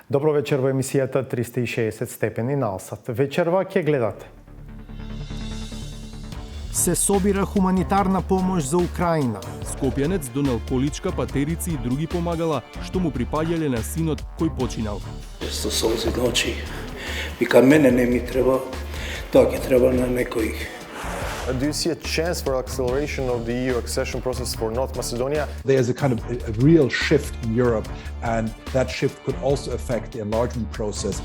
Добро вечер во емисијата 360 степени на Алсат. Вечерва ќе гледате. Се собира хуманитарна помош за Украина. Скопјанец донел количка, патерици и други помагала што му припаѓале на синот кој починал. Со солзи ночи. Вика, мене не ми треба, тоа ќе треба на некој. Do you see a chance for acceleration of the EU accession process for North Macedonia? There's a kind of a real shift in Europe, and that shift could also affect the enlargement process.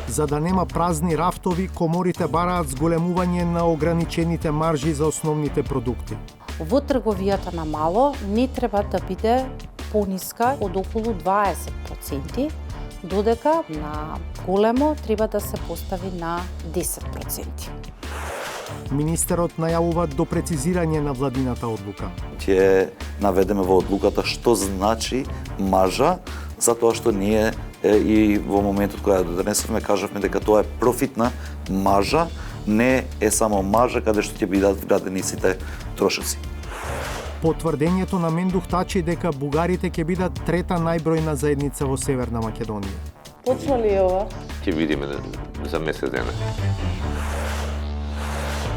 За да нема празни рафтови, коморите бараат зголемување на ограничените маржи за основните продукти. Во трговијата на мало не треба да биде пониска од околу 20%, додека на големо треба да се постави на 10%. Министерот најавува до прецизирање на владината одлука. Ќе наведеме во одлуката што значи мажа, затоа што ние и во моментот кога ја донесовме кажавме дека тоа е профитна мажа, не е само мажа каде што ќе бидат вградени сите трошоци. Потврдењето на Мендух Тачи дека бугарите ќе бидат трета најбројна заедница во Северна Македонија. Почва ли ова? Ќе видиме за месец дена.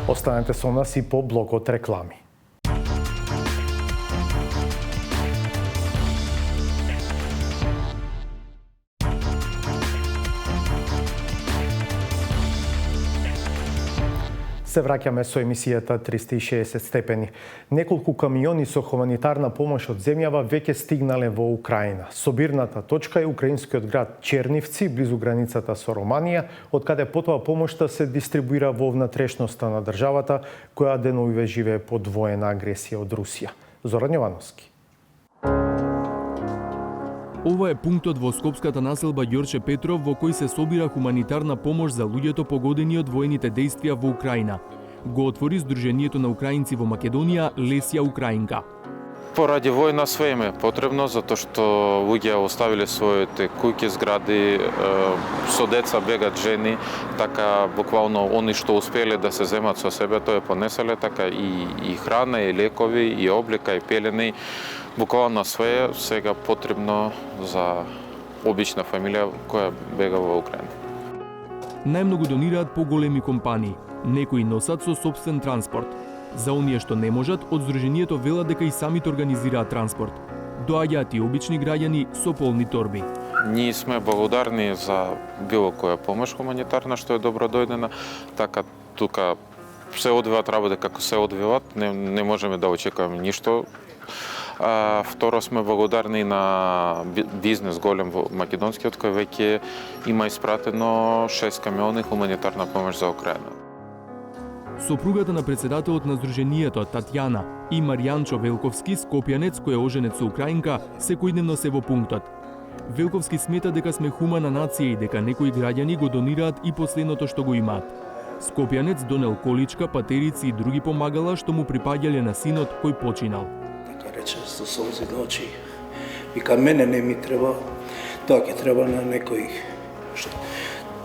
Останете со нас и по блокот реклами. Се враќаме со емисијата 360 степени. Неколку камиони со хуманитарна помош од земјава веќе стигнале во Украина. Собирната точка е украинскиот град Чернивци, близу границата со Романија, од каде потоа помошта се дистрибуира во внатрешноста на државата, која деновиве живее под воена агресија од Русија. Зоран Јовановски. Ова е пунктот во скопската населба Ѓорче Петров во кој се собира хуманитарна помош за луѓето погодени од воените дејствија во Украина. Го отвори Сдруженијето на украинци во Македонија Лесја Украинка. Поради војна све им е потребно, затоа што луѓе оставиле своите куќи, згради, со деца бегат жени, така буквално они што успеле да се земат со себе, тоа понеселе, така и храна, и лекови, и облека, и пелени, буквално све е сега потребно за обична фамилија која бега во Украина. Најмногу донираат поголеми компании, некои носат со сопствен транспорт. За оние што не можат, од Сдруженијето велат дека и самите организираат транспорт. Доаѓаат и обични граѓани со полни торби. Ние сме благодарни за било која помош хуманитарна што е добро дојдена, така тука се одвиваат работи како се одвиваат, не можеме да очекуваме ништо. Второ сме благодарни на бизнес голем во македонскиот кој веќе има испратено 6 камиони хуманитарна помош за Украина. Сопругата на председателот на Сдруженијето Татјана и Маријанчо Велковски, скопјанец кој е оженет со украинка, секојдневно се во пунктот. Велковски смета дека сме хумана нација и дека некои граѓани го донираат и последното што го имаат. Скопјанец донел количка, патерици и други помагала што му припаѓале на синот кој починал. Така рече со солзи ночи. Вика, мене не ми треба, тоа ќе треба на некој.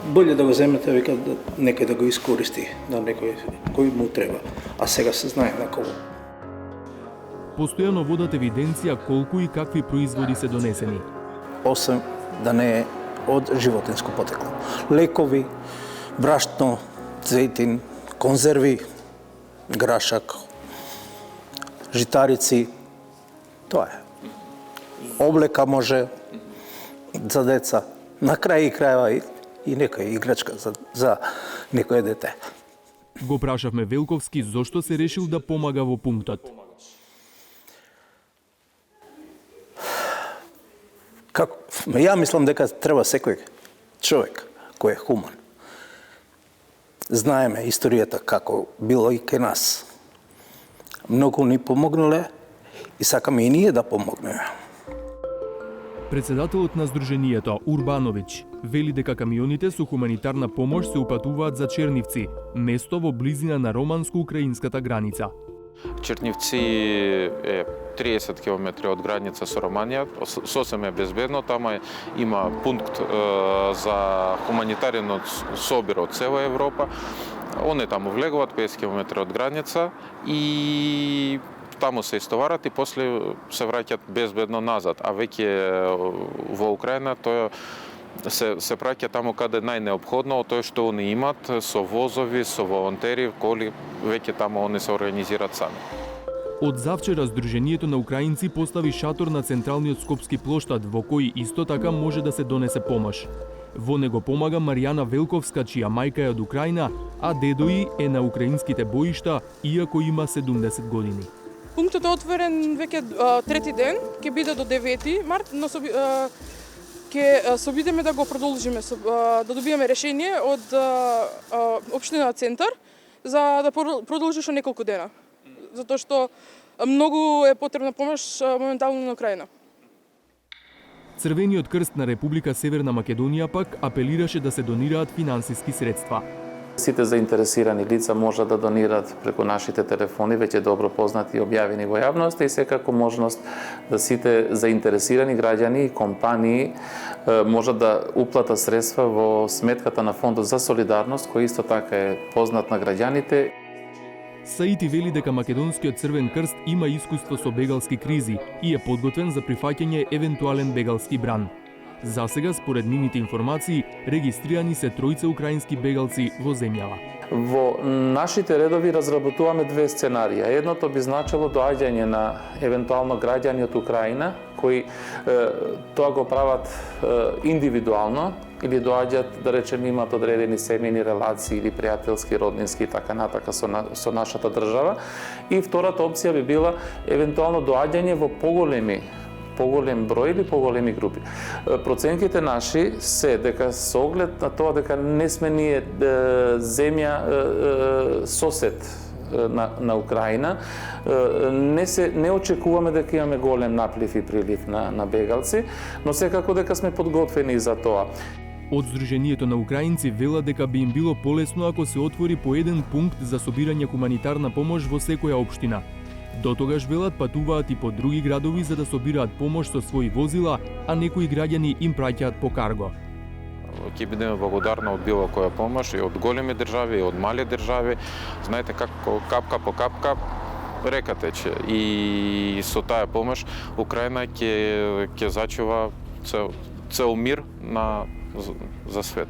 Болje да го земете, вика, некој да го искористи, на некој кој му треба. А сега се знае на кого. Постојано водат евиденција колку и какви производи се донесени. Осем да не е од животинско потекло. Лекови, брашно, цветин, конзерви, грашак, житарици, тоа е. Облека може за деца. На крај и крајва и некоја играчка за некое дете. Го прашавме Велковски зошто се решил да помага во пунктот. Како? Ја мислам дека треба секој човек кој е хуман. Знаеме историјата како било и кај нас. Многу ни помогнале и сакаме и ние да помогнеме. Председателот на Сдруженијето Урбановиќ вели дека камионите со хуманитарна помош се упатуваат за Чернивци, место во близина на романско-украинската граница. Чернивци е 30 км од граница со Романија, сосем е безбедно, тама има пункт за хуманитарен собир од цела Европа. Они таму влегуваат 50 км од граница и таму се истоварат и после се враќаат безбедно назад, а веќе во Украина тоа се праќа таму каде најнеопходно, тоа што они имат со возови, со волонтери, коли, веќе таму они се организираат сами. Од завчера Сдруженијето на украинци постави шатор на централниот Скопски плоштад, во кој исто така може да се донесе помош. Во него помага Маријана Велковска, чија мајка е од Украина, а дедо ѝ е на украинските боишта, иако има 70 години. Пунктот е отворен веќе трети ден, ќе биде до 9 март, но ќе се обидеме да го продолжиме, да добиеме решение од општина Центар за да продолжи што неколку дена. Затоа што многу е потребна помош моментално на Украина. Црвениот крст на Република Северна Македонија пак апелираше да се донираат финансиски средства. Сите заинтересирани лица можат да донираат преку нашите телефони, веќе добро познати и објавени во јавноста, и секако можност да сите заинтересирани граѓани и компании можат да уплатат средства во сметката на Фондот за солидарност, кој исто така е познат на граѓаните. Саити вели дека Македонскиот Црвен крст има искуство со бегалски кризи и е подготвен за прифаќање евентуален бегалски бран. Засега, според нивните информации, регистрирани се тројца украински бегалци во земјава. Во нашите редови разработуваме две сценарија. Едното би значило доаѓање на евентуално граѓани од Украина, кои тоа го прават индивидуално, или доаѓаат, да речем, имаат одредени семејни релации или пријателски, роднински и така натака со нашата држава. И втората опција би била евентуално доаѓање во поголем број или поголеми групи. Проценките наши се дека со оглед на тоа дека не сме ние земја сосед на Украина, не очекуваме дека имаме голем наплив и прилив на бегалци, но секако дека сме подготвени за тоа. Од Сдруженијето на украинци велат дека би им било полесно ако се отвори по еден пункт за собирање хуманитарна помош во секоја општина. До тогаш велат патуваат и по други градови за да собираат помош со своји возила, а некои граѓани им праќаат по карго. Ќе бидеме благодарни од било која помош, и од големи држави, и од мали држави. Знаете како капка по капка река тече. И со таа помош Украина ќе зачува цел мир за свет.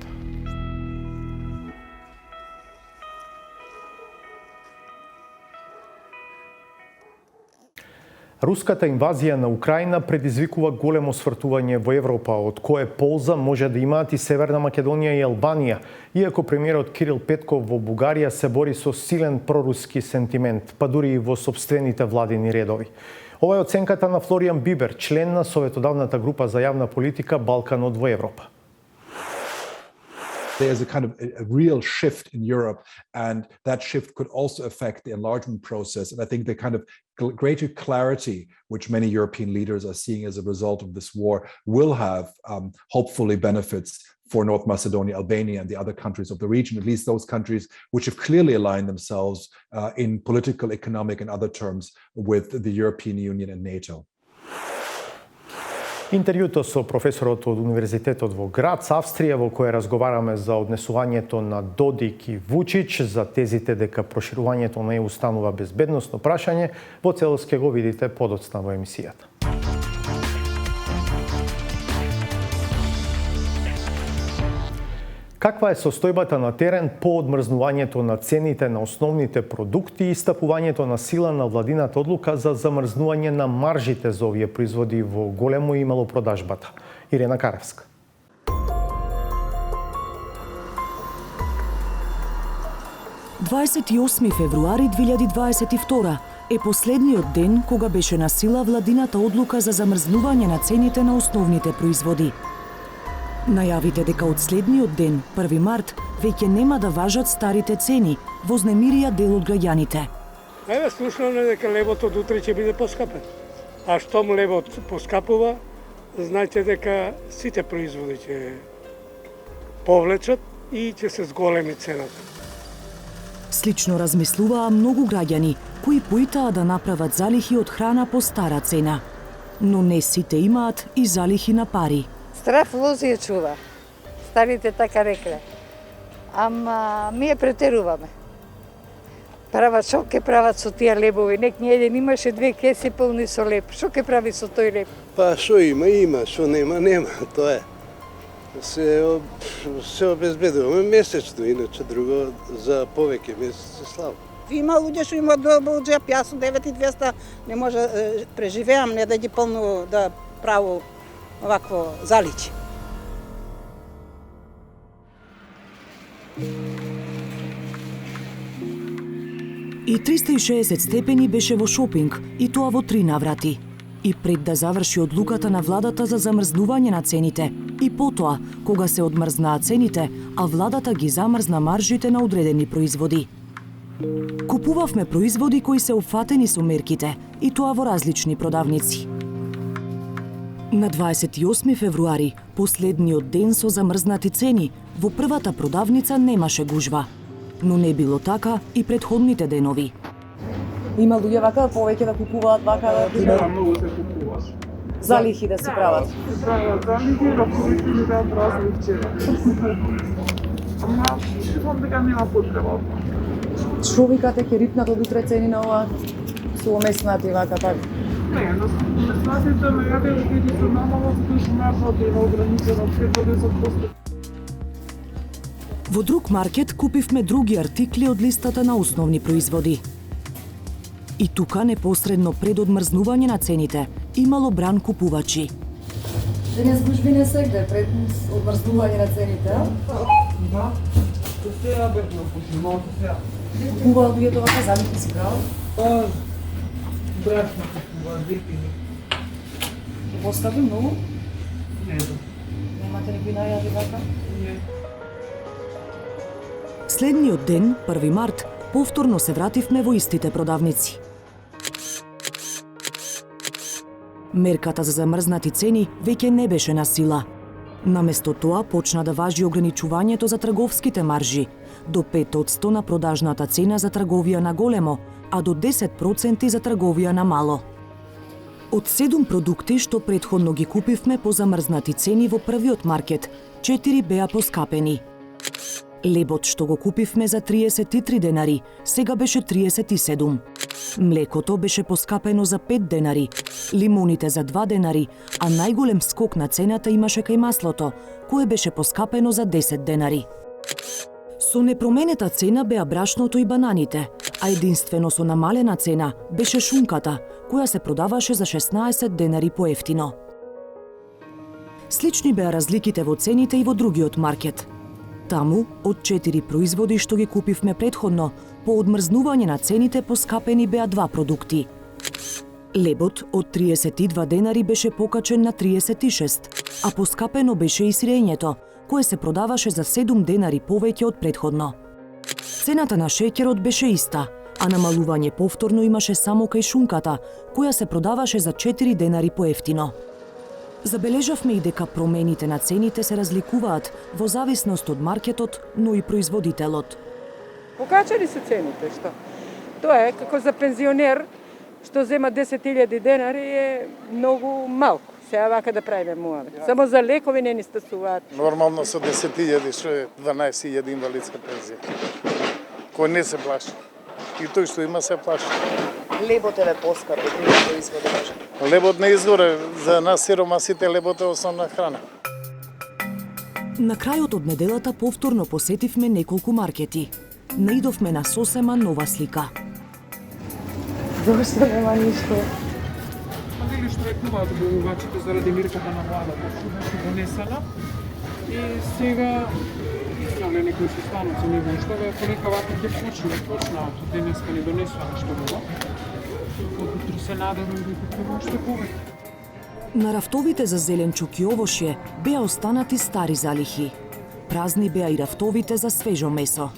Руската инвазија на Украина предизвикува големо свртување во Европа, од кое полза може да имаат и Северна Македонија и Албанија, иако премиерот Кирил Петков во Бугарија се бори со силен проруски сентимент, па дури и во собствените владини редови. Ова е оценката на Флоријан Бибер, член на Советодавната група за јавна политика Балканот во Европа. There's a kind of a real shift in Europe, and that shift could also affect the enlargement process. And I think the kind of greater clarity which many European leaders are seeing as a result of this war will have hopefully benefits for North Macedonia, Albania, and the other countries of the region, at least those countries which have clearly aligned themselves in political, economic, and other terms with the European Union and NATO. Интервјуто со професорот од Универзитетот во Грац, Австрија, во кое разговараме за однесувањето на Додик и Вучич, за тезите дека проширувањето на ЕУ станува безбедносно прашање, во целост ќе го видите подоцна во емисијата. Каква е состојбата на терен по одмрзнувањето на цените на основните продукти и стапувањето на сила на владината одлука за замрзнување на маржите за овие производи во големо и малопродажбата? Ирена Каревска. „28 февруари 2022 е последниот ден кога беше на сила владината одлука за замрзнување на цените на основните производи. Најавите дека од следниот ден, 1 март, веќе нема да важат старите цени, вознемирија дел од граѓаните. Слушнано е дека левот од утре ќе биде поскапен. А штом левот поскапува, знаете дека сите производи ќе повлечат и ќе се зголеми цената. Слично размислуваа многу граѓани кои поитаа да направат залихи од храна по стара цена. Но не сите имаат и залихи на пари. Здрав воз ја чува. Старите така рекле. Ама ние претеруваме. Прават шо ке прават со тие лебови? Нек ни еден имаше 2 кеси полни со леб. Шо ке прави со тој леб? Па шо има, шо нема, тоа е. Се обезбедуваме месечно, иначе друго за повеќе месеци слабо. Има луѓе што имаат добро джеп, јас со 9200 не може преживеам, не да ги полну да право овакво заличи. И 360 степени беше во шопинг, и тоа во 3 наврати. И пред да заврши одлуката на владата за замрзнување на цените, и потоа, кога се одмрзнаа цените, а владата ги замрзна маржите на одредени производи. Купувавме производи кои се опфатени со мерките, и тоа во различни продавници. На 28 февруари, последниот ден со замрзнати цени, во првата продавница немаше гужва. Но не било така и предходните денови. Има луѓе вака повеќе да купуваат вака да многу се купува. Залихи да се прават. Се прават залихи, да повеќе ми дадат различни. Ама, шефам дека нема потреба. Што викате ќе рипнат од утре цени на ова суомеснати вака така? Не, но меснатите најаде ги се намало, затоа што маржата е ограничена од 10%. Во друг маркет купивме други артикли од листата на основни производи. И тука, непосредно пред одмрзнување на цените, имало бран купувачи. Денес гужви не сегде пред одмрзнување на цените, а? Да. Се сега бедно почнемо, сега. Купуваат луѓето вака залихи си прават? Брашно купуваат, дипини. Ќе постави многу? Не. Немате никои најави вака? Не. Следниот ден, 1 март, повторно се вративме во истите продавници. Мерката за замрзнати цени веќе не беше на сила. Наместо тоа почна да важи ограничувањето за трговските маржи, до 5% на продажната цена за трговија на големо, а до 10% за трговија на мало. Од 7 продукти што претходно ги купивме по замрзнати цени во првиот маркет, 4 беа поскапени. Лебот што го купивме за 33 денари, сега беше 37. Млекото беше поскапено за 5 денари, лимоните за 2 денари, а најголем скок на цената имаше кај маслото, кое беше поскапено за 10 денари. Со непроменета цена беа брашното и бананите, а единствено со намалена цена беше шунката, која се продаваше за 16 денари поевтино. Слични беа разликите во цените и во другиот маркет. Таму, од 4 производи што ги купивме претходно, по одмрзнување на цените поскапени беа 2 продукти. Лебот од 32 денари беше покачен на 36, а поскапено беше и сирењето, кое се продаваше за 7 денари повеќе од претходно. Цената на шеќерот беше иста, а намалување повторно имаше само кај шунката, која се продаваше за 4 денари поевтино. Забележавме и дека промените на цените се разликуваат во зависност од маркетот, но и производителот. Покачали се цените, што? Тоа е како за пензионер што зема 10.000 денари е многу малку. Сега вака да правиме муавет. Само за лекови не ни стасуваат. Нормално со 10.000 што е 12.000 инвалидска пензија. Кој не се плаши. И тој што има се плаши. Лебот е поскап од други производи може. Лебот не изгоре, за нас сиромасите лебот е основна храна. На крајот од неделата повторно посетивме неколку маркети. Наидовме на сосема нова слика. Зошто нема ништо? Дали штрекнуваат добивачите заради мирката на владата, што беше донесена. И сега некои што станат со него што понека вака ќе почнаат денеска ни донесува нешто ново. Утре се надевам дека ќе уште повеќе. На рафтовите за зеленчук и овошје беа останати стари залихи. Празни беа и рафтовите за свежо месо.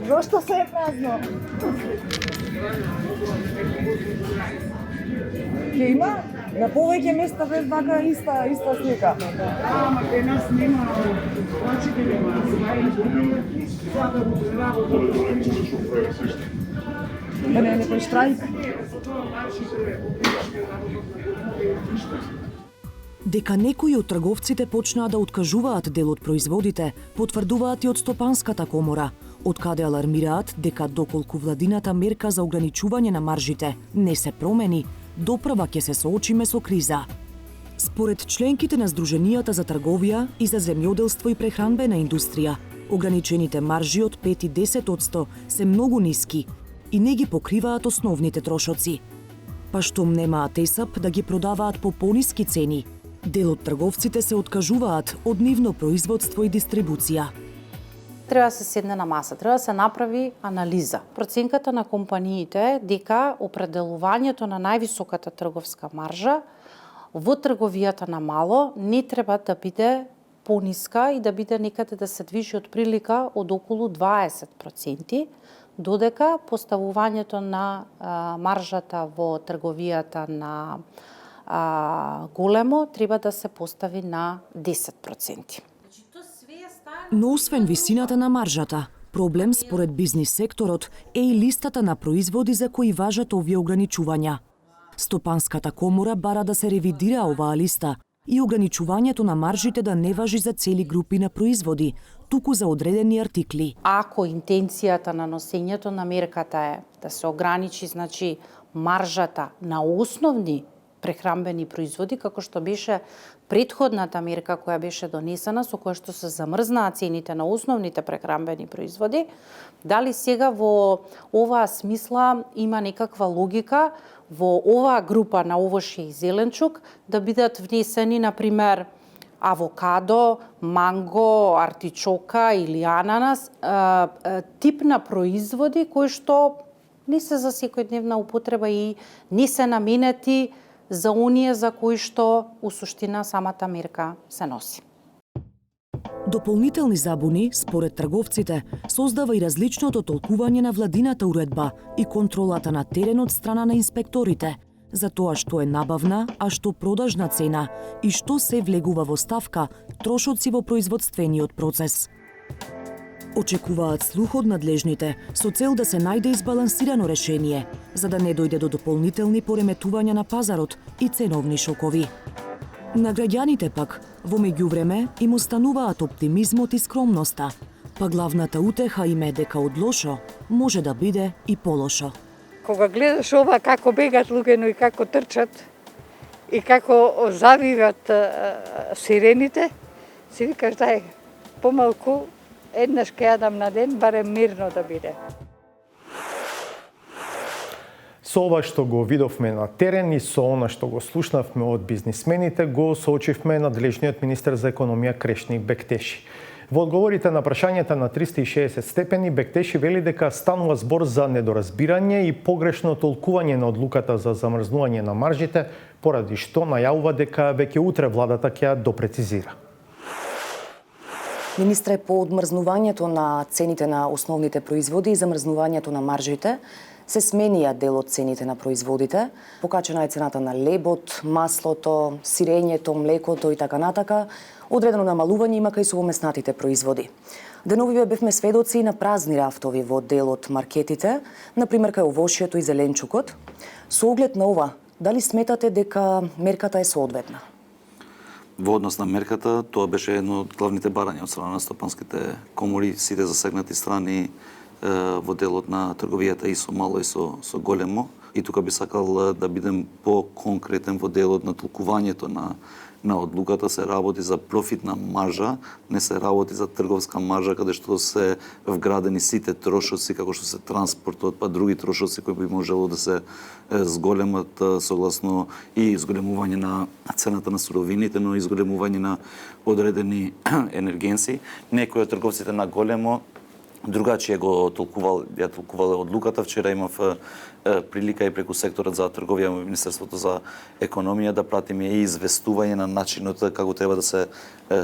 Зошто се е празно? Ќе има на повеќе места без вака иста слика. Ама кај нас нема, очите нема, сега да работа. Да не е некој штрајк? Дека некои од трговците почнаа да откажуваат дел од производите, потврдуваат и од Стопанската комора, од каде алармираат дека доколку владината мерка за ограничување на маржите не се промени, допрва ќе се соочиме со криза. Според членките на Сдруженијата за трговија и за земјоделство и прехранбена индустрија, ограничените маржи од 5 и 10% се многу ниски и не ги покриваат основните трошоци. Па штом немаат ЕСАП да ги продаваат по пониски цени, дел од трговците се откажуваат од нивно производство и дистрибуција. Треба да се седне на маса, треба да се направи анализа. Проценката на компаниите е дека определувањето на највисоката трговска маржа во трговијата на мало не треба да биде пониска и да биде некаде да се движи од прилика од околу 20%, додека поставувањето на маржата во трговијата на големо треба да се постави на 10%. Но освен висината на маржата, проблем според бизнис секторот е и листата на производи за кои важат овие ограничувања. Стопанската комора бара да се ревидира оваа листа и ограничувањето на маржите да не важи за цели групи на производи, туку за одредени артикли. Ако интенцијата на носењето на мерката е да се ограничи, значи, маржата на основни прехранбени производи, како што беше претходната мерка која беше донесена, со која што се замрзнаа цените на основните прехранбени производи, дали сега во оваа смисла има некаква логика во оваа група на овошје и зеленчук да бидат внесени, например, авокадо, манго, артичока или ананас, тип на производи кои што не се за секојдневна употреба и не се наменети за оние за кои што у суштина самата мерка се носи. Дополнителни забуни, според трговците, создава и различното толкување на владината уредба и контролата на терен од страна на инспекторите, за тоа што е набавна, а што продажна цена и што се влегува во ставка трошоци во производствениот процес. Очекуваат слух од надлежните со цел да се најде избалансирано решение, за да не дојде до дополнителни пореметувања на пазарот и ценовни шокови. На граѓаните пак, во меѓувреме, им остануваат оптимизмот и скромноста, па главната утеха им е дека од лошо може да биде и полошо. Кога гледаш ова како бегат луѓето и како трчат и како завиват сирените, си викаш дај помалку еднаш ке јадам на ден, барем мирно да биде. Со ова што го видовме на терен и со она што го слушнавме од бизнисмените, го соочивме надлежниот министер за економија Крешник Бектеши. Во одговорите на прашањата на 360 степени, Бектеши вели дека станува збор за недоразбирање и погрешно толкување на одлуката за замрзнување на маржите, поради што најавува дека веќе утре владата ќе ја допрецизира. Министре, по одмрзнувањето на цените на основните производи и замрзнувањето на маржите, се сменија дел од цените на производите. Покачена е цената на лебот, маслото, сирењето, млекото и така натака. Одредено намалување има кај совместнатите производи. Деновиве бевме сведоци на празни рафтови во дел од маркетите, например кај овошјето и зеленчукот. Со оглед на ова, дали сметате дека мерката е соодветна? Во однос на мерката, тоа беше едно од главните барања од страна на стопанските комори, сите засегнати страни во делот на трговијата и со мало и со големо. И тука би сакал да бидем по-конкретен во делот на толкувањето на одлуката. Се работи за профитна маржа, не се работи за трговска маржа, каде што се вградени сите трошоци, како што се транспортот, па други трошоци кои би можело да се зголемат согласно и изголемување на цената на суровините, но и изголемување на одредени енергенси. Некои од трговците на големо другачие го толкувале одлуката. Вчера имав прилика и преку секторот за трговија во Министерството за економија да пратиме и известување на начинот како треба да се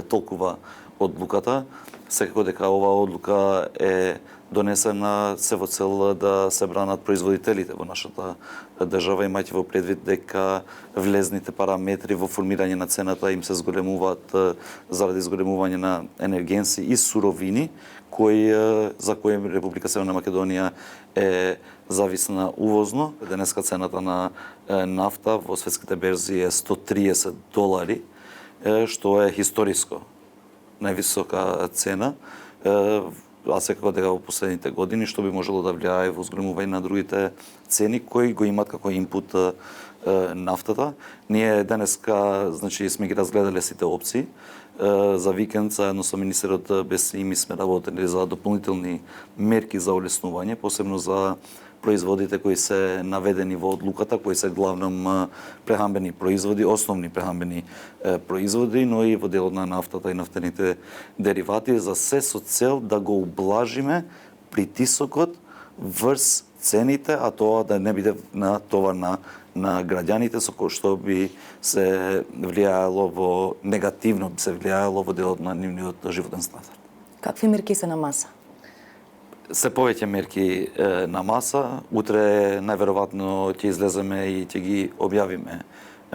толкува одлуката. Секако дека оваа одлука е донесена се во цел да се бранат производителите во нашата држава, имајќи во предвид дека влезните параметри во формирање на цената им се зголемуваат заради зголемување на енергенси и суровини, за кои Република Северна Македонија е зависна увозно. Денеска цената на нафта во светските берзи е $130, што е историско највисока цена. а секако дека во последните години, што би можело да влијае во зголемување на другите цени кои го имат како инпут нафтата. Ние денеска, значи, сме ги разгледале сите опции. За викенд, заедно со министерот Бесими сме работели за дополнителни мерки за олеснување, посебно за производите кои се наведени во одлуката, кои се главном прехамбени производи, основни прехамбени производи, но и во делот на нафтата и нафтените деривати, за се со цел да го ублажиме притисокот врз цените, а тоа да не биде на товар на граѓаните, со кој што би се влијаело во негативно, би се влијаело во делот на нивниот животен стандард. Какви мерки се на маса? Се повеќе мерки на маса. Утре најверојатно ќе излеземе и ќе ги објавиме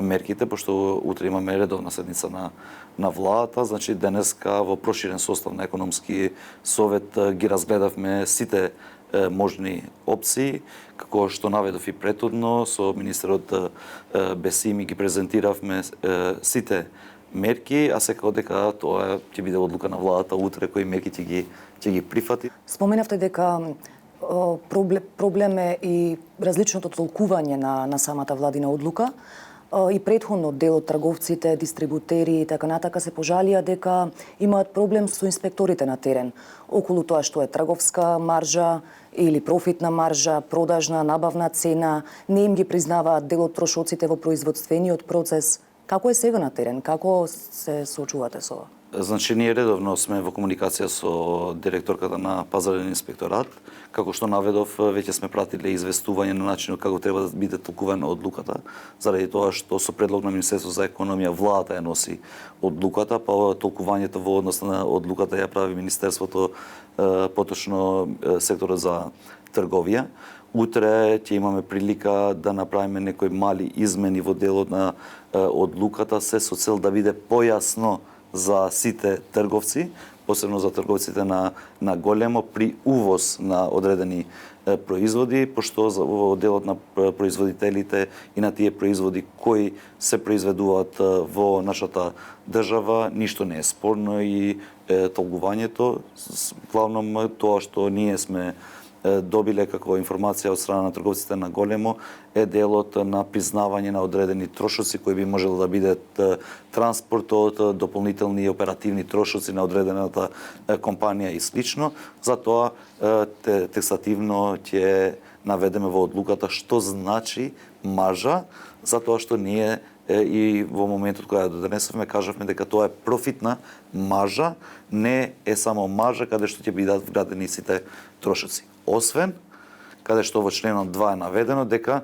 мерките, пошто утре имаме редовна седница на владата. Значи, денеска во проширен состав на економски совет ги разгледавме сите можни опции, како што наведов и претhodно, со министерот Бесими ги презентиравме сите мерки, а секако дека тоа ќе биде одлука на владата утре кои мерки ќе ги прифати. Споменавте дека проблем е и различното толкување на самата владина одлука. И претходно дел од трговците, дистрибутери и така натака се пожалија дека имаат проблем со инспекторите на терен околу тоа што е трговска маржа или профитна маржа, продажна, набавна цена, не им ги признаваат дел од трошоците во производствениот процес. Како е сега на терен? Како се соочувате со ова? Значи, ние редовно сме во комуникација со директорката на Пазарен инспекторат. Како што наведов, веќе сме пратиле известување на начинот како треба да биде толкувана одлуката, заради тоа што со предлог на Министерството за економија владата ја носи одлуката, па толкувањето во однос на одлуката ја прави Министерството, поточно секторот за трговија. Утре ќе имаме прилика да направиме некои мали измени во делот на одлуката, се со цел да биде појасно за сите трговци, посебно за трговците на големо при увоз на одредени производи, пошто во делот на производителите и на тие производи кои се произведуваат во нашата држава, ништо не е спорно и толкувањето, главном тоа што ние сме добиле како информација од страна на трговците на големо е делот на признавање на одредени трошоци кои би можело да бидат транспортот, дополнителни оперативни трошоци на одредената компанија и слично. Затоа текстативно ќе наведеме во одлуката што значи маржа, затоа што ние и во моментот кога ја донесовме кажавме дека тоа е профитна маржа, не е само маржа каде што ќе бидат вградени сите трошоци. Освен каде што во членот 2 е наведено дека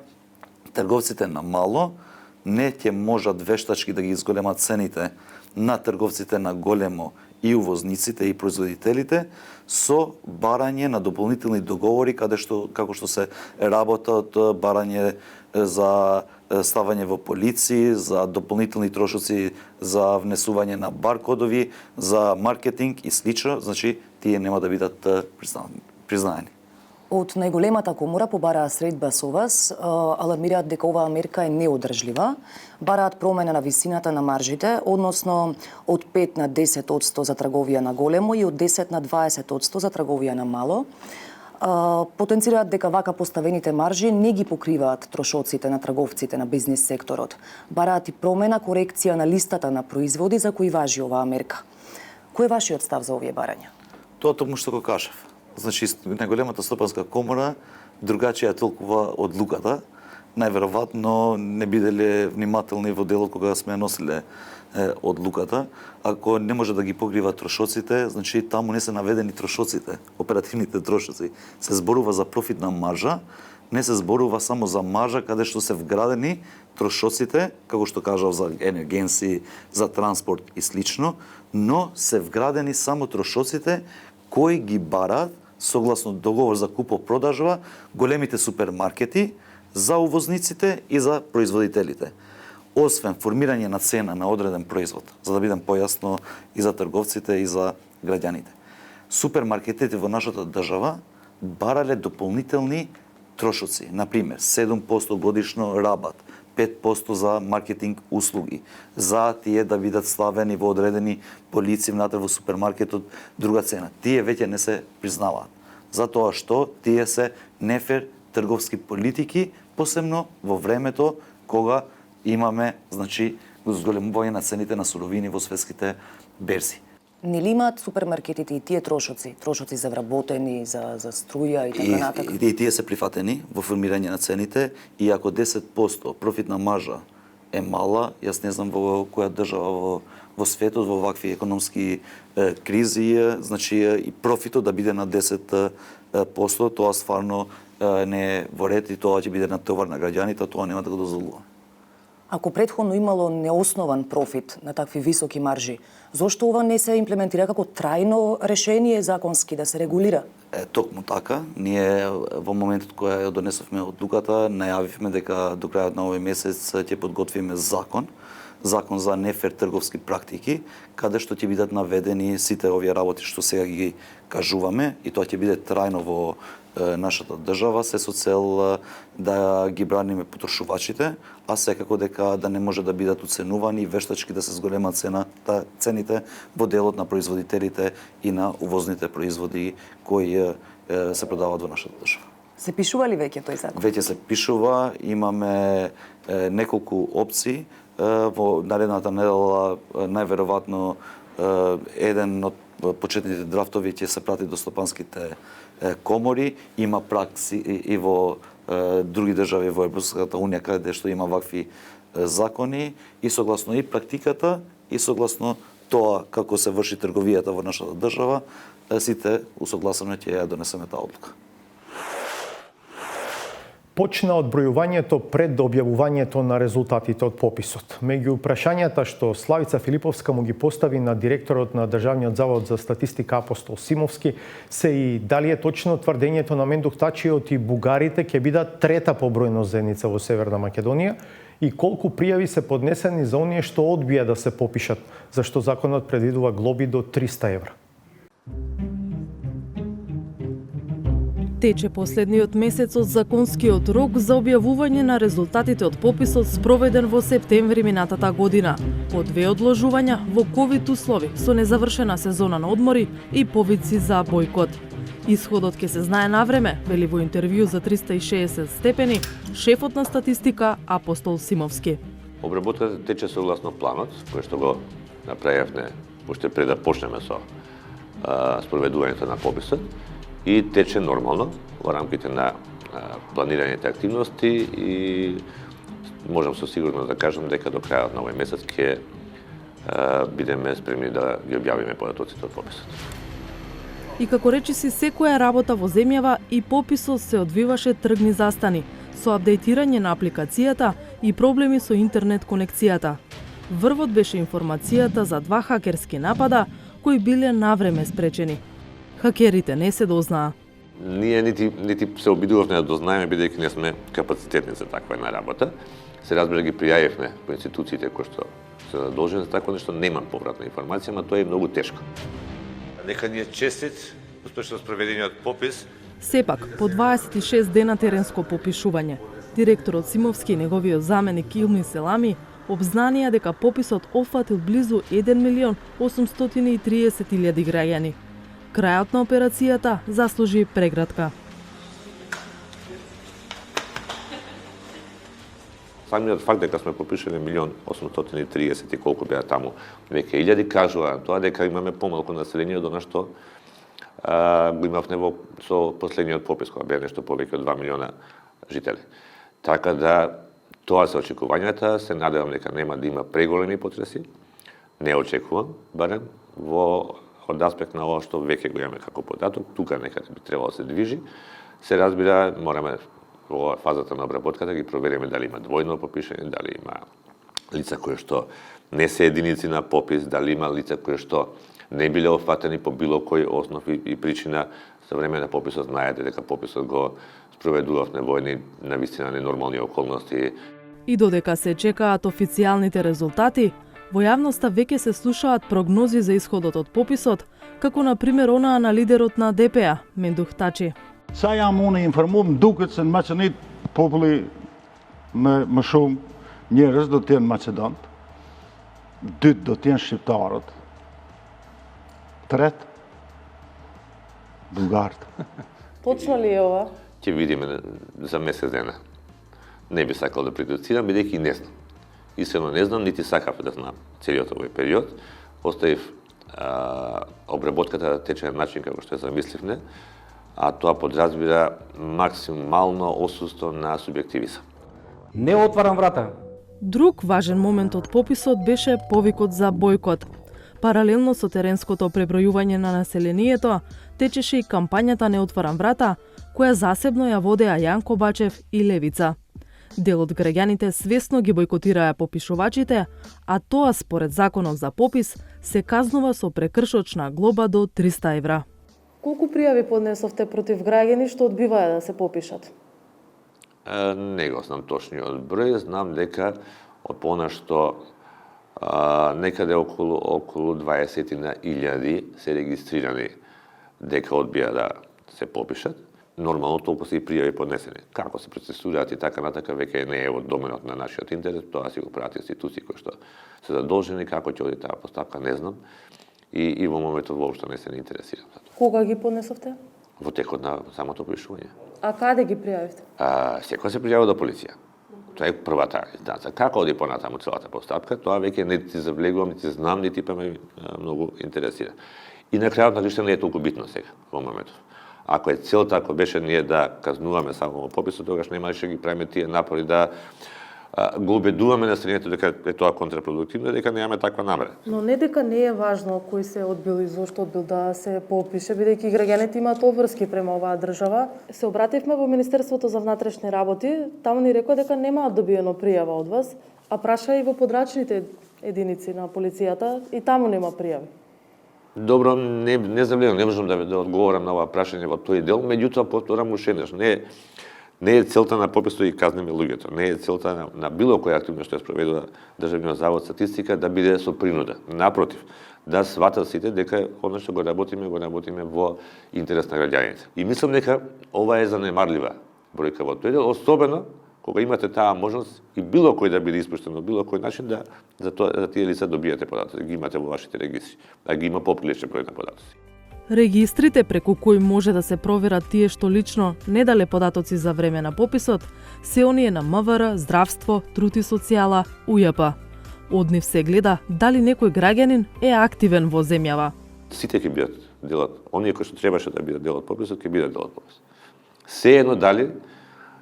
трговците на мало не ќе можат вештачки да ги изголемат цените на трговците на големо и увозниците и производителите со барање на дополнителни договори каде што како што се работат барање за ставање во полици, за дополнителни трошоци за внесување на баркодови, за маркетинг и слично, значи тие нема да бидат признаени. Од најголемата комора побараа средба со вас, алармираат дека оваа мерка е неодржлива, бараат промена на висината на маржите, односно од 5 на 10% за трговија на големо и од 10 на 20% за трговија на мало. Потенцираат дека вака поставените маржи не ги покриваат трошоците на трговците на бизнис секторот. Бараат и промена, корекција на листата на производи за кои важи оваа мерка. Кој е вашиот став за овие барања? Тоа токму што го кажав. Значи, најголемата стопанска комора другачија толкува одлуката. Најверојатно не биделе внимателни во делот кога сме носиле одлуката. Ако не може да ги покрива трошоците, значи таму не се наведени трошоците, оперативните трошоци. Се зборува за профитна маржа, не се зборува само за маржа каде што се вградени трошоците, како што кажав за енергенци, за транспорт и слично, но се вградени само трошоците кои ги бараат согласно договор за купо-продажба големите супермаркети за увозниците и за производителите. Освен формирање на цена на одреден производ, за да бидам појасно и за трговците и за граѓаните. Супермаркетите во нашата држава барале дополнителни трошоци, например 7% годишно рабат, 5% за маркетинг услуги, за тие да бидат ставени во одредени полици внатре во супермаркетот друга цена. Тие веќе не се признаваат. Затоа што тие се нефер трговски политики, посебно во времето кога имаме, значи, зголемување на цените на суровини во светските берзи. Нели имаат супермаркетите и тие трошоци за вработени, за струја и така натаму? И тие се прифатени во формирање на цените, и ако 10% профитна мажа е мала, јас не знам во која држава во светот во вакви економски кризи, значи и профитот да биде на 10%, тоа стварно не е во ред и тоа ќе биде на товар на граѓаните, тоа нема да го дозволува. Ако претходно имало неоснован профит на такви високи маржи, зошто ова не се имплементира како трајно решение законски да се регулира? Токму така. Ние во моментот кога ја донесовме одлуката, најавивме дека до крајот на овој месец ќе подготвиме закон за нефер трговски практики, каде што ќе бидат наведени сите овие работи што сега ги кажуваме, и тоа ќе биде трајно во нашата држава, се со цел да ги браниме потрошувачите, а секако дека да не може да бидат уценувани и вештачки да се зголемат цените во делот на производителите и на увозните производи кои се продаваат во нашата држава. Се пишува ли веќе тој закон? Веќе се пишува, имаме неколку опции. Во наредната недела најверојатно еден од почетните драфтови ќе се прати до стопанските комори, има пракси и во други држави во Европската унија каде што има вакви закони, и согласно и практиката и согласно тоа како се врши трговијата во нашата држава, сите усогласено ќе ја донесеме таа одлука. Почна одбројувањето пред објавувањето на резултатите од пописот. Меѓу прашањата што Славица Филиповска му ги постави на директорот на Државниот завод за статистика Апостол Симовски се и дали е точно тврдењето на Мендух Тачиот и бугарите ќе бидат трета по бројност заедница во Северна Македонија, и колку пријави се поднесени за оние што одбија да се попишат, зашто законот предвидува глоби до 300 евра. Тече последниот месец од законскиот рок за објавување на резултатите од пописот спроведен во септември минатата година. По 2 одложувања во ковид услови со незавршена сезона на одмори и повици за бојкот. Исходот ќе се знае навреме, вели во интервју за 360 степени шефот на статистика Апостол Симовски. Обработката тече согласно планот, кој што го направивме уште пред да почнеме со спроведувањето на пописот, и тече нормално во рамките на планираните активности, и можам со сигурност да кажам дека до крајот на овој месец ќе бидеме спремни да ги објавиме податоците од пописот. И како речиси секоја работа во земјава, и пописот се одвиваше тргни застани, со апдейтирање на апликацијата и проблеми со интернет конекцијата. Врвот беше информацијата за 2 хакерски напада кои биле навреме спречени. Хакерите не се дознаа. Ние нити се обидувавме да дознаеме, бидејќи не сме капацитетни за таква една работа. Се разбира, ги пријавивме по институциите кои што се задолжени за такво нешто, немам повратна информација, но тоа е многу тешко. Нека ни е честит успешно спроведениот попис. Сепак, по 26 дена теренско попишување, директорот Симовски и неговиот заменик Илми Селами обзнанија дека пописот опфатил близу 1.830.000 граѓани. Крајот на операцијата заслужи прегратка. Самиот факт дека сме попишани 1.830 и колку беа таму веќе илјади кажува тоа дека имаме помалку население од она што го имавме со последниот попис, кога беа нешто повеќе од 2 милиона жители. Така да тоа се очекувањата, се надевам дека нема да има преголеми потреси, не очекувам, барем од аспект на ова што веќе го имаме како податок, тука некаде би требало да се движи. Се разбира, мораме во фазата на обработката ги провериме дали има двојно попишање, дали има лица кои што не се единици на попис, дали има лица кои што не биле опфатени по било кој основ и причина. Со време на пописот знаете дека пописот го спроведувавме во едни навистина ненормални околности. И додека се чекаат официјалните резултати, во јавноста веќе се слушаат прогнози за исходот од пописот, како на пример онаа на лидерот на ДПА, Мендух Тачи. Zij aan monen informum doekets en met ze niet populi me zoom. njerëz do të jenë Maqedonët, dytë do të jenë shqiptarët, tretë bulgarët. Точно ли е ова? Ќе видиме за месец дена. Не би сакал да прejudiciram, бидејќи не знам. Искрено не знам, нити сакав да знам целиот овој период. Оставив обработката да тече на начин како што ја замисливме, а тоа подразбира максимално отсуство на субјективизам. Не отварам врата. Друг важен момент од пописот беше повикот за бојкот. Паралелно со теренското пребројување на населението, течеше и кампањата Не отварам врата, која засебно ја водеа Јанко Бачев и Левица. Дел од граѓаните свесно ги бојкотираа попишувачите, а тоа според законот за попис се казнува со прекршочна глоба до 300 евра. Колку пријави поднесовте против граѓани што одбиваа да се попишат? Не го знам точниот број, знам дека од она што некаде околу 20.000 се регистрирани дека одбија да се попишат. Нормално толку се и пријави поднесени. Како се процесираат и така натака веќе не е од доменот на нашиот интерес, тоа си го прават институции кои што се задолжени, како ќе оди таа постапка не знам. И во моментот воопшто не се не интересирам за тоа. Кога ги поднесовте? Во текот на самото попишување. А каде ги пријавивте? Секој се пријавил до полиција. Тоа е првата инстанца. Како оди понатаму целата постапка, тоа веќе не ти завлегувам, нити знам, нити па ме многу интересира. И на крајот на лишта не е толку битно сега во моментот. Ако е целта, ако беше ние да казнуваме само во пописот, тогаш немаше ги правиме тие напори да го убедуваме населението дека е тоа контрапродуктивно, дека немаме таква намера. Но не дека не е важно кој се одбил и зошто одбил да се попише, бидејќи граѓаните имаат обврски према оваа држава. Се обративме во Министерството за внатрешни работи, таму ни рекоа дека немаат добиено пријава од вас, а праша и во подрачните единици на полицијата и таму нема пријави. Добро, не завлегам, не можам да одговорам на ова прашање во тој дел, меѓутоа повторам уште еднаш, не е целта на пописот и казниме луѓето, не е целта на било која активност што ја спроведува Државниот завод статистика да биде со принуда. Напротив, да сватат сите дека оно што го работиме во интерес на граѓаните. И мислам дека ова е занемарлива бројка во тој дел, особено кога имате таа можност и било кој да биде испуштен на било кој начин да за тие лица добијате податоци, ги имате во вашите регистри, а ги има поприличен број на податоци. Регистрите преку кои може да се проверат тие што лично не дале податоци за време на пописот, се оние на МВР, здравство, труд и социјала, УЈП. Од нив се гледа дали некој граѓанин е активен во земјава. Сите ќе бидат делот, оние кои што требаше да бидат дел од пописот, ќе бидат дел од пописот. Сеедно дали,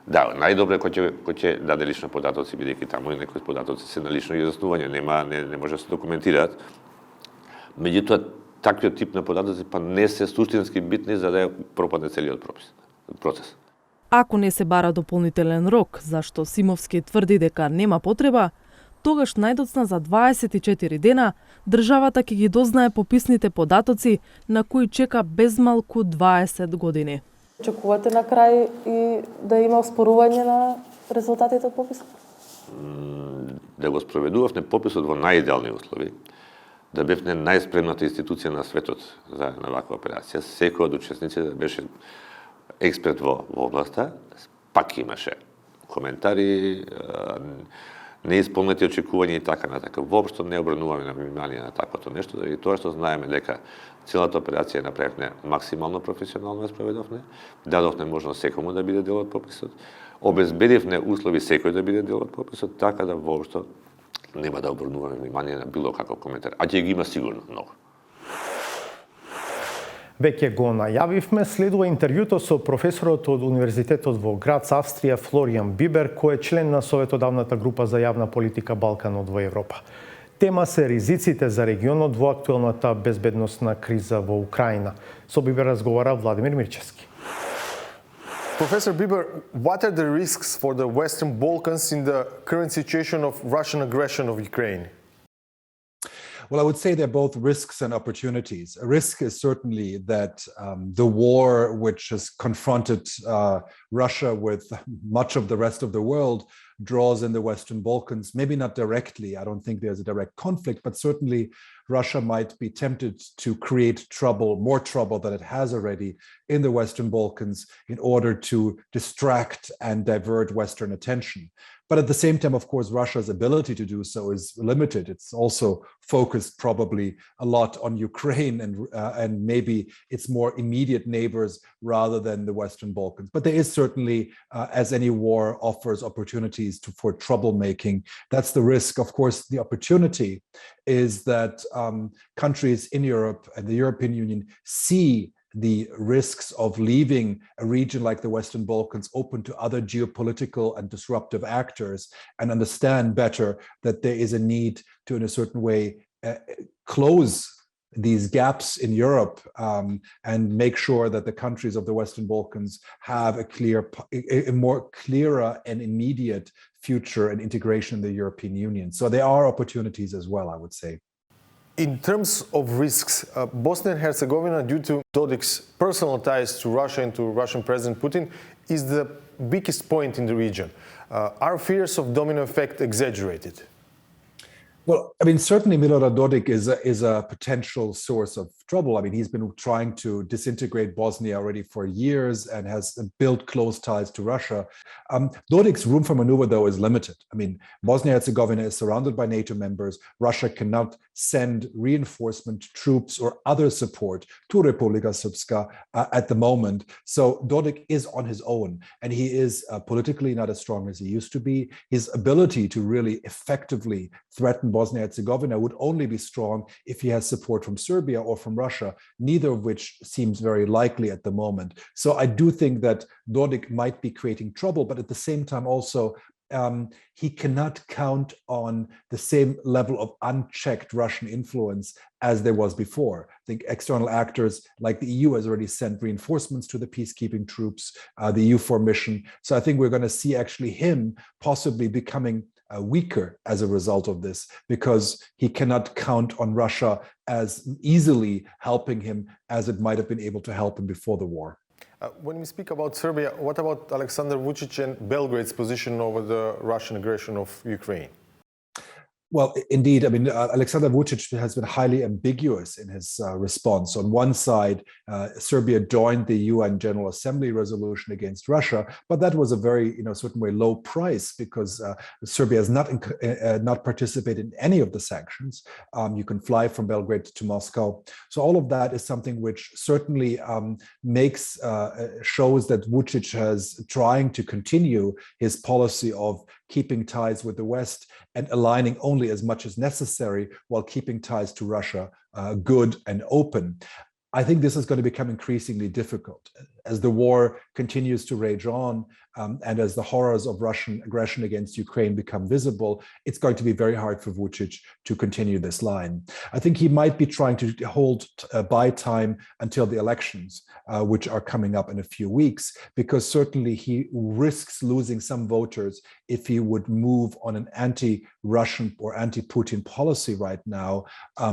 да, најдобро е кој ќе даде лично податоци, бидејќи таму и некои податоци се на лично и заснување, не може да се документираат. Меѓутоа, таквиот тип на податоци па не се суштински битни за да пропадне целиот процес. Ако не се бара дополнителен рок, зашто Симовски тврди дека нема потреба, тогаш најдоцна за 24 дена државата ќе ги дознае пописните податоци на кои чека безмалку 20 години. Очекувате на крај и да има оспорување на резултатите од пописот? Да го спроведувавме пописот во најидеални услови, да бевме најспремната институција на светот за една ваква операција. Секој од учесниците беше експерт во областа, пак имаше коментари, неисполнети очекувања и така натака. Воопшто не обрнуваме на внимание на таквото нешто, и тоа што знаеме дека целата операција направивме максимално професионално, спроведовме, дадовме можност секому да биде дел од пописот, обезбедивме услови секој да биде дел од пописот, така да воопшто нема да обрнуваме внимание на било каков коментар, а ќе ги има сигурно многу. Веќе го најавивме, следува интервјуто со професорот од Универзитетот во Грац, Австрија, Флориан Бибер, кој е член на Советодавната група за јавна политика Балканот во Европа. Тема се ризиците за регионот во актуелната безбедносна криза во Украина. Со Бибер разговара Владимир Мирчевски. Professor Bieber, what are the risks for the Western Balkans in the current situation of Russian aggression of Ukraine? Well, I would say they're both risks and opportunities. A risk is certainly that the war, which has confronted Russia with much of the rest of the world, draws in the Western Balkans, maybe not directly. I don't think there's a direct conflict, but certainly Russia might be tempted to create trouble, more trouble than it has already in the Western Balkans in order to distract and divert Western attention. But at the same time, of course, Russia's ability to do so is limited. It's also focused probably a lot on Ukraine and maybe its more immediate neighbors rather than the Western Balkans. But there is certainly, as any war offers opportunities for troublemaking, that's the risk. Of course, the opportunity is that countries in Europe and the European Union see the risks of leaving a region like the Western Balkans open to other geopolitical and disruptive actors, and understand better that there is a need to, in a certain way, close these gaps in Europe and make sure that the countries of the Western Balkans have a more clearer and immediate future and integration in the European Union. So there are opportunities as well, I would say. In terms of risks, Bosnia and Herzegovina, due to Dodik's personal ties to Russia and to Russian President Putin, is the biggest point in the region. Are fears of domino effect exaggerated? Well, I mean, certainly Milorad Dodik is a potential source of trouble. I mean, he's been trying to disintegrate Bosnia already for years and has built close ties to Russia. Dodik's room for maneuver, though, is limited. I mean, Bosnia-Herzegovina is surrounded by NATO members. Russia cannot send reinforcement troops or other support to Republika Srpska at the moment. So Dodik is on his own, and he is politically not as strong as he used to be. His ability to really effectively threaten Bosnia-Herzegovina would only be strong if he has support from Serbia or from Russia, neither of which seems very likely at the moment. So I do think that Dodik might be creating trouble, but at the same time also he cannot count on the same level of unchecked Russian influence as there was before. I think external actors like the EU has already sent reinforcements to the peacekeeping troops, the EUFOR mission. So I think we're going to see actually him possibly becoming weaker as a result of this, because he cannot count on Russia as easily helping him as it might have been able to help him before the war. When we speak about Serbia, what about Alexander Vučić and Belgrade's position over the Russian aggression of Ukraine? Well, indeed, I mean, Alexander Vučić has been highly ambiguous in his response. On one side, Serbia joined the UN General Assembly resolution against Russia, but that was a very, certain way low price, because Serbia has not participated in any of the sanctions. You can fly from Belgrade to Moscow. So all of that is something which certainly shows that Vučić has trying to continue his policy of keeping ties with the West and aligning only as much as necessary while keeping ties to Russia good and open. I think this is going to become increasingly difficult as the war continues to rage on, and as the horrors of Russian aggression against Ukraine become visible. It's going to be very hard for Vučić to continue this line. I think he might be trying to hold buy time until the elections, which are coming up in a few weeks, because certainly he risks losing some voters if he would move on an anti-Russian or anti-Putin policy right now,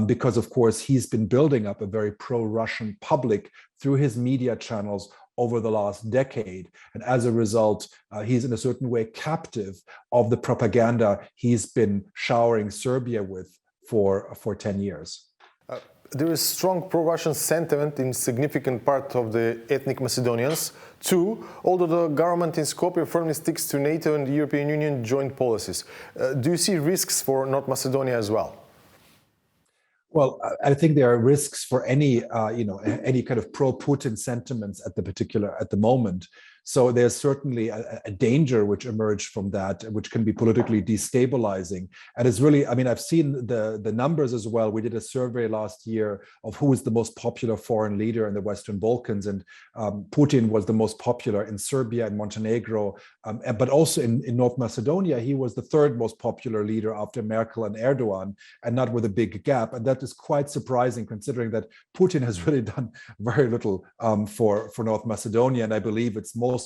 because of course he's been building up a very pro-Russian public through his media channels over the last decade. And as a result, he's in a certain way captive of the propaganda he's been showering Serbia with for 10 years. There is strong pro-Russian sentiment in significant part of the ethnic Macedonians too, although the government in Skopje firmly sticks to NATO and the European Union joint policies. Do you see risks for North Macedonia as well? Well, I think there are risks for any kind of pro-Putin sentiments at the moment. So there's certainly a danger which emerged from that, which can be politically destabilizing. And it's really, I mean, I've seen the numbers as well. We did a survey last year of who is the most popular foreign leader in the Western Balkans. And Putin was the most popular in Serbia and Montenegro, but also in North Macedonia, he was the third most popular leader after Merkel and Erdogan, and not with a big gap. And that is quite surprising, considering that Putin has really done very little for North Macedonia. And I believe it's mostly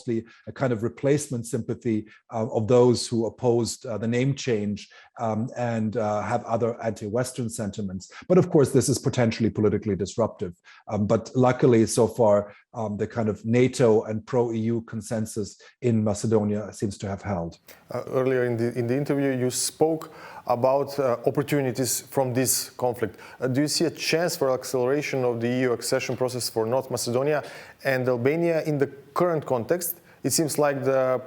a kind of replacement sympathy of those who opposed the name change and have other anti-Western sentiments. But of course, this is potentially politically disruptive. But luckily, so far, the kind of NATO and pro-EU consensus in Macedonia seems to have held. Earlier in the interview, you spoke about opportunities from this conflict. Do you see a chance for acceleration of the EU accession process for North Macedonia and Albania in the current context? It seems like that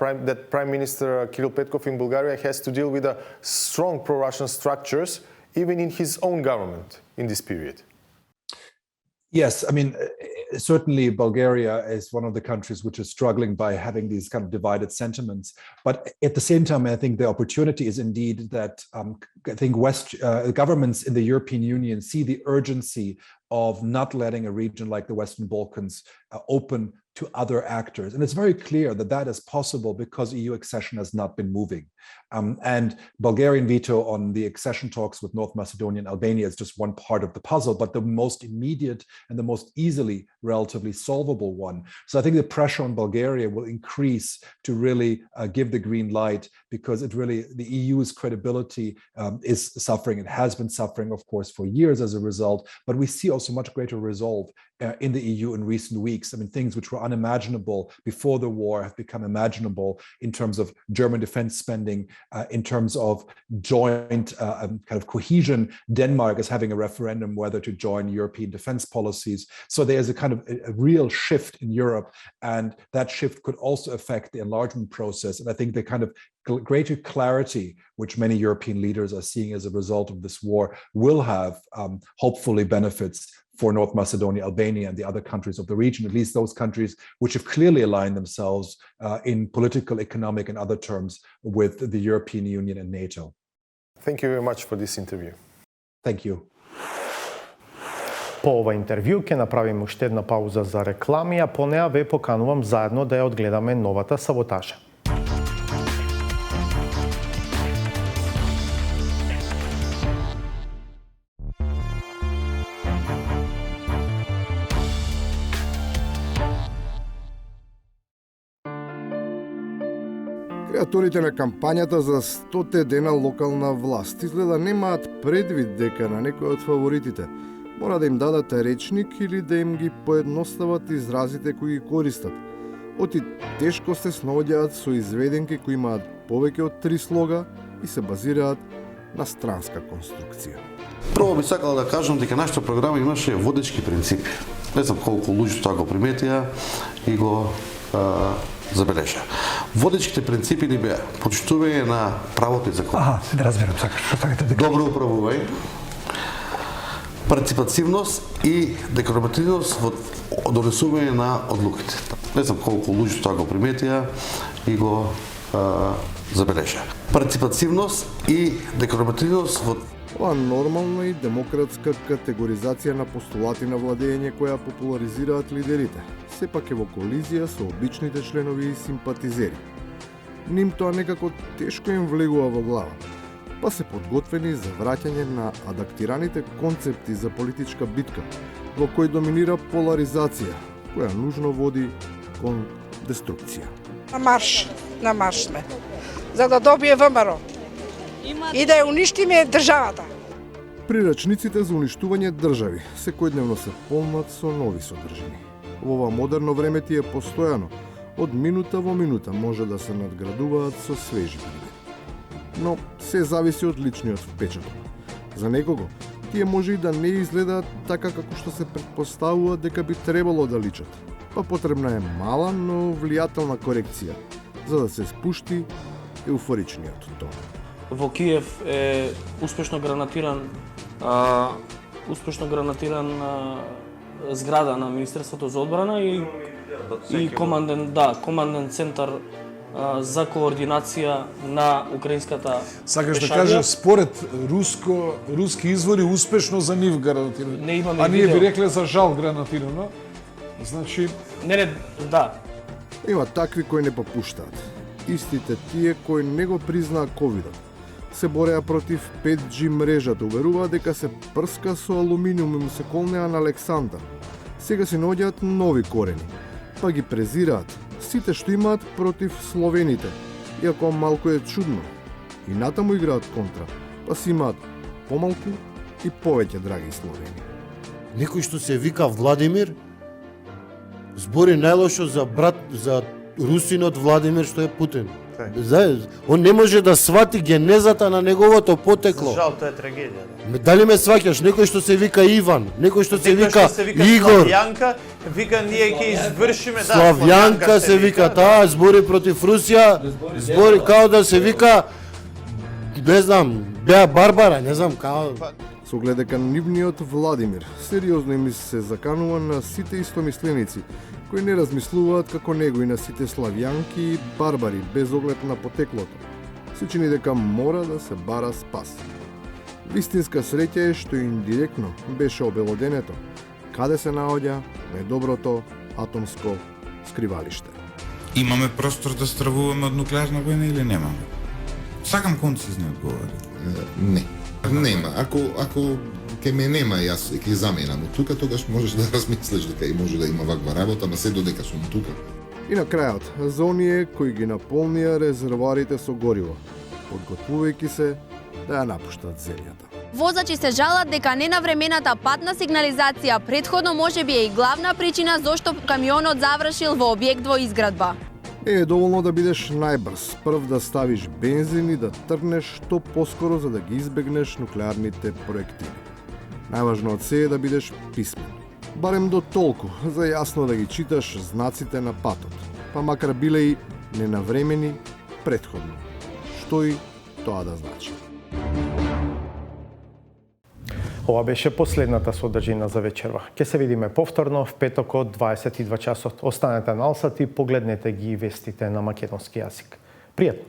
Prime Minister Kirill Petkov in Bulgaria has to deal with strong pro-Russian structures even in his own government in this period. Yes, I mean, certainly Bulgaria is one of the countries which is struggling by having these kind of divided sentiments. But at the same time, I think the opportunity is indeed that I think governments in the European Union see the urgency of not letting a region like the Western Balkans open to other actors. And it's very clear that that is possible because EU accession has not been moving. And Bulgarian veto on the accession talks with North Macedonia and Albania is just one part of the puzzle, but the most immediate and the most easily relatively solvable one. So I think the pressure on Bulgaria will increase to really give the green light, because the EU's credibility is suffering. It has been suffering, of course, for years as a result, but we see also much greater resolve in the EU in recent weeks. I mean, things which were unimaginable before the war have become imaginable in terms of German defense spending, in terms of joint kind of cohesion. Denmark is having a referendum whether to join European defense policies. So there's a kind of a real shift in Europe, and that shift could also affect the enlargement process. And I think the kind of greater clarity which many European leaders are seeing as a result of this war will have hopefully benefits for North Macedonia, Albania, and the other countries of the region, at least those countries which have clearly aligned themselves in political, economic, and other terms with the European Union and NATO. Thank you very much for this interview. Thank you. По ова интервју ќе направиме уште една пауза за реклами, а по неа ве поканувам заедно да ја одгледаме новата Саботажа. Креаторите на кампањата за 100 дена локална власт изгледа немаат предвид дека на некој од фаворитите мора да им дадат речник или да им ги поедностават изразите кои ги користат. Оти тешко се снаоѓаат со изведенки кои имаат повеќе од 3 слога и се базираат на странска конструкција. Прво би сакал да кажам дека нашата програма имаше водечки принципи. Не знам колку луѓе тоа го приметија и го забележа. Водечките принципи ни беа почитување на правото и законот. Да разберам, сакаш, што сакате да добро управување, партиципативност и демократичност во донесување на одлуките. Не знам колку луѓе тоа го приметија и го забележа. Партиципативност и демократичност во Ова нормална и демократска категоризација на постулати на владење која популаризираат лидерите, сепак е во колизија со обичните членови и симпатизери. Ним тоа некако тешко им влегува во глава, па се подготвени за враќање на адаптираните концепти за политичка битка, во кој доминира поларизација, која нужно води кон деструкција. На марш сме, за да добие ВМРО и да ја уништиме државата. Прирачниците за уништување држави секојдневно се полнат со нови содржини. Во ова модерно време ти е постојано, од минута во минута може да се надградуваат со свежи примери. Но се зависи од личниот впечаток. За некого тие може и да не изгледаат така како што се претпоставува дека би требало да личат. Па потребна е мала, но влијателна корекција, за да се спушти еуфоричниот тон. Во Киев е успешно гранатиран зграда на Министерството за одбрана и команден центар за координација на украинската Сакаш да кажеш, според руски извори, успешно за нив гранатирано. А ние би рекле за жал гранатирано. Значи... Да. Има такви кои не попуштаат. Истите тие кои не го признаа ковидот. Се бореа против 5G мрежата, уверуваа дека се прска со алуминиум и му се колнеа на Александар. Сега си наоѓаат нови корени, па ги презираат сите што имаат против словените, иако малку е чудно. И натаму играат контра, па си имаат помалку и повеќе драги словени. Некој што се вика Владимир збори најлошо за русинот Владимир што е Путин. Он не може да свати генезата на неговото потекло. Жал, тоа е трагедија. Дали ме сваќаш? Некој што се вика Иван, некој што се вика Игор. Славјанка, вика ние ќе извршиме, да. Славјанка се вика таа, збори против Русија, збори као да се вика, не знам, беа Барбара, не знам као. Со оглед дека нивниот Владимир сериозно им се заканува на сите истомисленици, кои не размислуваат како него и на сите славјанки и барбари без оглед на потеклото. Се чини дека мора да се бара спас. Вистинска среќа е што индиректно беше обелоденето, каде се наоѓа најдоброто атомско скривалиште. Имаме простор да стравуваме од нуклеарна војна или немаме? Сакам концизни одговори. Не. Нема. Ако ке ме нема, јас ќе заменам од тука, тогаш можеш да размислиш дека и може да има ваква работа, ма се додека сум тука. И на крајот, за оние кои ги наполнија резервоарите со гориво, подготвувајќи се да ја напуштат земјата. Возачи се жалат дека ненавремената патна сигнализација претходно можеби е и главна причина зошто камионот завршил во објект во изградба. Е доволно да бидеш најбрз, прв да ставиш бензин и да трнеш што поскоро за да ги избегнеш нуклеарните проектили. Најважно од се е да бидеш писмен. Барем до толку, за јасно да ги читаш знаците на патот, па макар биле и ненавремени претходно. Што и тоа да значи. Ова беше последната содржина за вечерва. Ке се видиме повторно в петок од 22 часот. Останете на Алсат и погледнете ги вестите на македонски јазик. Пријатно!